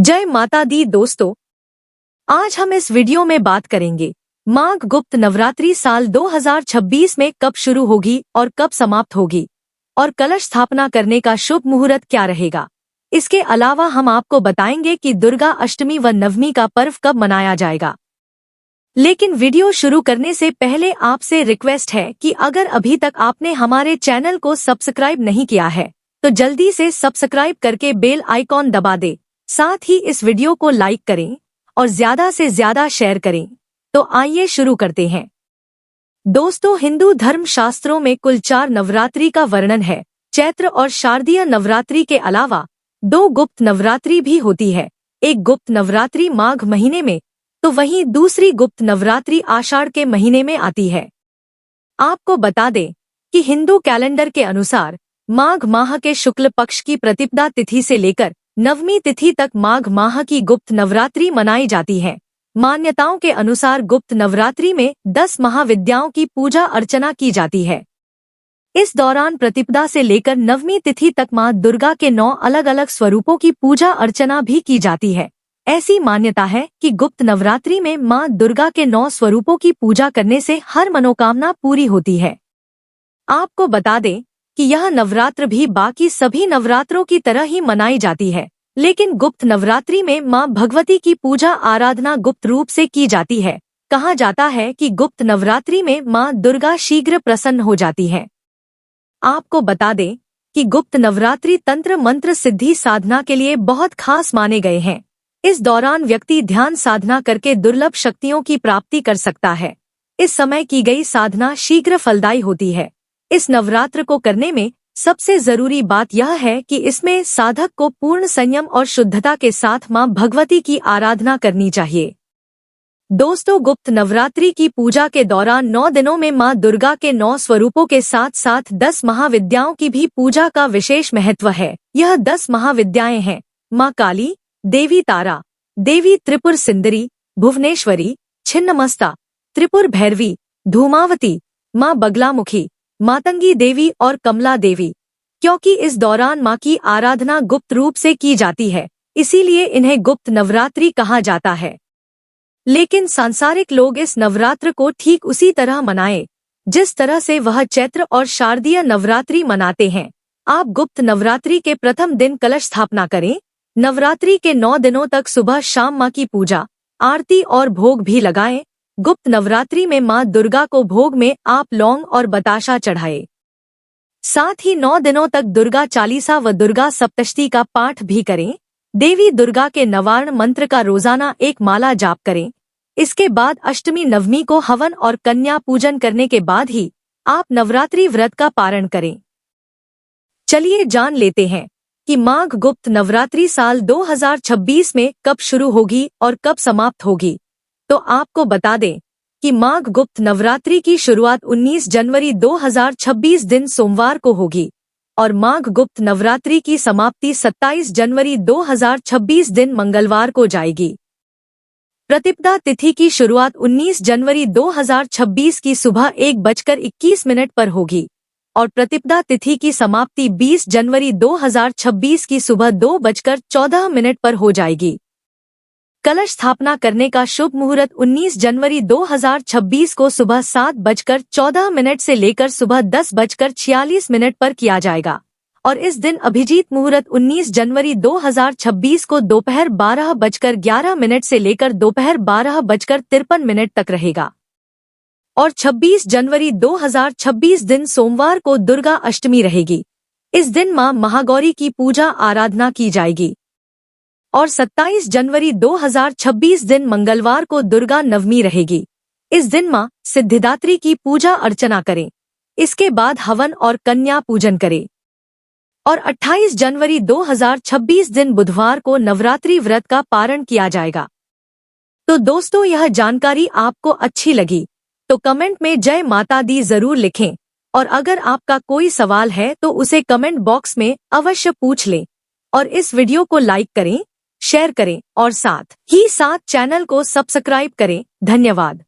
जय माता दी दोस्तों, आज हम इस वीडियो में बात करेंगे माघ गुप्त नवरात्रि साल 2026 में कब शुरू होगी और कब समाप्त होगी और कलश स्थापना करने का शुभ मुहूर्त क्या रहेगा। इसके अलावा हम आपको बताएंगे कि दुर्गा अष्टमी व नवमी का पर्व कब मनाया जाएगा। लेकिन वीडियो शुरू करने से पहले आपसे रिक्वेस्ट है कि अगर अभी तक आपने हमारे चैनल को सब्सक्राइब नहीं किया है तो जल्दी से सब्सक्राइब करके बेल आइकॉन दबा दे। साथ ही इस वीडियो को लाइक करें और ज्यादा से ज्यादा शेयर करें। तो आइए शुरू करते हैं। दोस्तों, हिंदू धर्म शास्त्रों में कुल 4 नवरात्रि का वर्णन है। चैत्र और शारदीय नवरात्रि के अलावा 2 गुप्त नवरात्रि भी होती है। एक गुप्त नवरात्रि माघ महीने में तो वहीं दूसरी गुप्त नवरात्रि आषाढ़ के महीने में आती है। आपको बता दें कि हिंदू कैलेंडर के अनुसार माघ माह के शुक्ल पक्ष की प्रतिपदा तिथि से लेकर नवमी तिथि तक माघ माह की गुप्त नवरात्रि मनाई जाती है। मान्यताओं के अनुसार गुप्त नवरात्रि में 10 महाविद्याओं की पूजा अर्चना की जाती है। इस दौरान प्रतिपदा से लेकर नवमी तिथि तक मां दुर्गा के 9 अलग अलग स्वरूपों की पूजा अर्चना भी की जाती है। ऐसी मान्यता है कि गुप्त नवरात्रि में मां दुर्गा के 9 स्वरूपों की पूजा करने से हर मनोकामना पूरी होती है। आपको बता दें कि यह नवरात्र भी बाकी सभी नवरात्रों की तरह ही मनाई जाती है, लेकिन गुप्त नवरात्रि में मां भगवती की पूजा आराधना गुप्त रूप से की जाती है। कहा जाता है कि गुप्त नवरात्रि में मां दुर्गा शीघ्र प्रसन्न हो जाती है। आपको बता दें कि गुप्त नवरात्रि तंत्र मंत्र सिद्धि साधना के लिए बहुत खास माने गए हैं। इस दौरान व्यक्ति ध्यान साधना करके दुर्लभ शक्तियों की प्राप्ति कर सकता है। इस समय की गई साधना शीघ्र फलदायी होती है। इस नवरात्र को करने में सबसे जरूरी बात यह है कि इसमें साधक को पूर्ण संयम और शुद्धता के साथ मां भगवती की आराधना करनी चाहिए। दोस्तों, गुप्त नवरात्रि की पूजा के दौरान 9 दिनों में मां दुर्गा के 9 स्वरूपों के साथ साथ 10 महाविद्याओं की भी पूजा का विशेष महत्व है। यह 10 महाविद्याएं हैं मां काली, देवी तारा, देवी त्रिपुर सुंदरी, भुवनेश्वरी, छिन्नमस्ता, त्रिपुर भैरवी, धूमावती, मां बगलामुखी, मातंगी देवी और कमला देवी। क्योंकि इस दौरान मां की आराधना गुप्त रूप से की जाती है, इसीलिए इन्हें गुप्त नवरात्रि कहा जाता है। लेकिन सांसारिक लोग इस नवरात्र को ठीक उसी तरह मनाएं जिस तरह से वह चैत्र और शारदीय नवरात्रि मनाते हैं। आप गुप्त नवरात्रि के प्रथम दिन कलश स्थापना करें। नवरात्रि के 9 दिनों तक सुबह शाम मां की पूजा, आरती और भोग भी लगाएं। गुप्त नवरात्रि में मां दुर्गा को भोग में आप लौंग और बताशा चढ़ाएं। साथ ही 9 दिनों तक दुर्गा चालीसा व दुर्गा सप्तशती का पाठ भी करें। देवी दुर्गा के नवार्ण मंत्र का रोजाना एक माला जाप करें। इसके बाद अष्टमी नवमी को हवन और कन्या पूजन करने के बाद ही आप नवरात्रि व्रत का पारण करें। चलिए जान लेते हैं कि माघ गुप्त नवरात्रि साल 2026 में कब शुरू होगी और कब समाप्त होगी। तो आपको बता दें कि माघ गुप्त नवरात्रि की शुरुआत 19 जनवरी 2026 दिन सोमवार को होगी और माघ गुप्त नवरात्रि की समाप्ति 27 जनवरी 2026 दिन मंगलवार को जाएगी। प्रतिपदा तिथि की शुरुआत 19 जनवरी 2026 की सुबह 1:21 पर होगी और प्रतिपदा तिथि की समाप्ति 20 जनवरी 2026 की सुबह 2:14 पर हो जाएगी। कलश स्थापना करने का शुभ मुहूर्त 19 जनवरी 2026 को सुबह 7:14 से लेकर सुबह 10:46 पर किया जाएगा और इस दिन अभिजीत मुहूर्त 19 जनवरी 2026 को दोपहर 12:11 से लेकर दोपहर 12:53 तक रहेगा और 26 जनवरी 2026 दिन सोमवार को दुर्गा अष्टमी रहेगी। इस दिन मां महागौरी की पूजा आराधना की जाएगी और 27 जनवरी 2026 दिन मंगलवार को दुर्गा नवमी रहेगी। इस दिन मां सिद्धिदात्री की पूजा अर्चना करें। इसके बाद हवन और कन्या पूजन करें और 28 जनवरी 2026 दिन बुधवार को नवरात्रि व्रत का पारण किया जाएगा। तो दोस्तों, यह जानकारी आपको अच्छी लगी तो कमेंट में जय माता दी जरूर लिखें और अगर आपका कोई सवाल है तो उसे कमेंट बॉक्स में अवश्य पूछ लें और इस वीडियो को लाइक करें, शेयर करें और साथ ही चैनल को सब्सक्राइब करें। धन्यवाद।